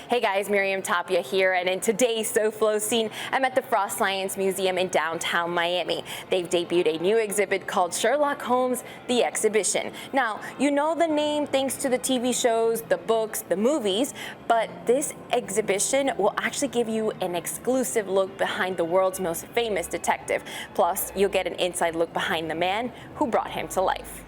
Hey guys, Miriam Tapia here, and in today's SoFlo scene, I'm at the Frost Science Museum in downtown Miami. They've debuted a new exhibit called Sherlock Holmes, The Exhibition. Now, you know the name thanks to the TV shows, the books, the movies, but this exhibition will actually give you an exclusive look behind the world's most famous detective. Plus, you'll get an inside look behind the man who brought him to life.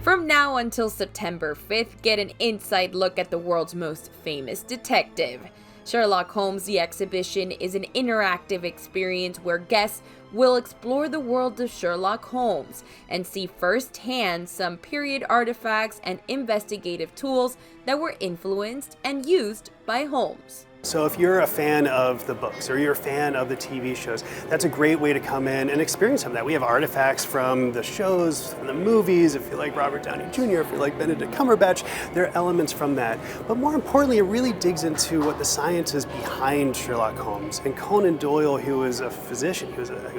From now until September 5th, get an inside look at the world's most famous detective. Sherlock Holmes The Exhibition is an interactive experience where guests will explore the world of Sherlock Holmes and see firsthand some period artifacts and investigative tools that were influenced and used by Holmes. So if you're a fan of the books or you're a fan of the TV shows, that's a great way to come in and experience some of that. We have artifacts from the shows, from the movies. If you like Robert Downey Jr., if you like Benedict Cumberbatch, there are elements from that. But more importantly, it really digs into what the science is behind Sherlock Holmes. And Conan Doyle, who was a physician, he was a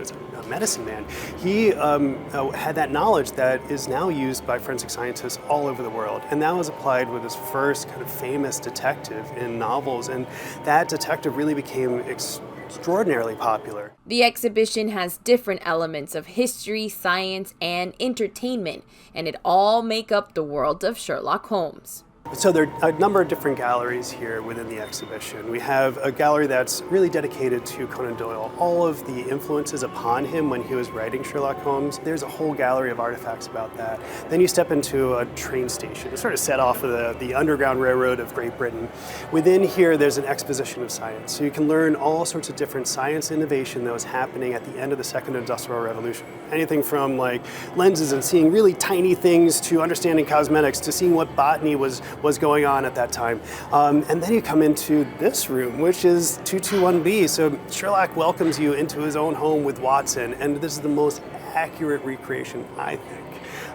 medicine man, he had that knowledge that is now used by forensic scientists all over the world. And that was applied with his first kind of famous detective in novels. And that detective really became extraordinarily popular. The exhibition has different elements of history, science, and entertainment, and it all make up the world of Sherlock Holmes. So there are a number of different galleries here within the exhibition. We have a gallery that's really dedicated to Conan Doyle, all of the influences upon him when he was writing Sherlock Holmes. There's a whole gallery of artifacts about that. Then you step into a train station. It's sort of set off of the Underground Railroad of Great Britain. Within here, there's an exposition of science. So you can learn all sorts of different science innovation that was happening at the end of the Second Industrial Revolution. Anything from like lenses and seeing really tiny things to understanding cosmetics to seeing what botany was going on at that time. And then you come into this room, which is 221B. So Sherlock welcomes you into his own home with Watson, and this is the most accurate recreation, I think,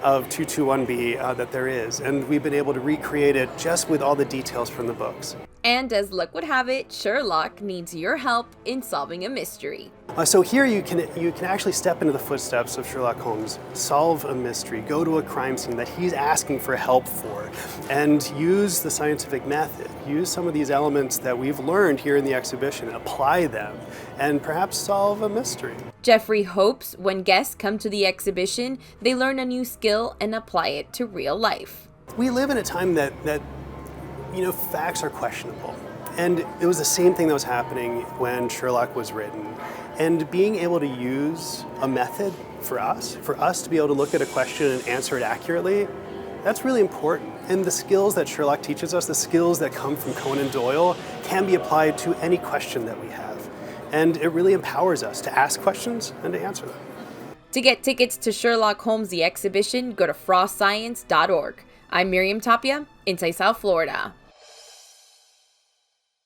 of 221B that there is. And we've been able to recreate it just with all the details from the books. And as luck would have it, Sherlock needs your help in solving a mystery. So here you can actually step into the footsteps of Sherlock Holmes, solve a mystery, go to a crime scene that he's asking for help for, and use the scientific method, use some of these elements that we've learned here in the exhibition, apply them, and perhaps solve a mystery. Jeffrey hopes when guests come to the exhibition, they learn a new skill and apply it to real life. We live in a time that facts are questionable. And it was the same thing that was happening when Sherlock was written. And being able to use a method for us to be able to look at a question and answer it accurately, that's really important. And the skills that Sherlock teaches us, the skills that come from Conan Doyle, can be applied to any question that we have. And it really empowers us to ask questions and to answer them. To get tickets to Sherlock Holmes The Exhibition, go to frostscience.org. I'm Miriam Tapia, inside South Florida.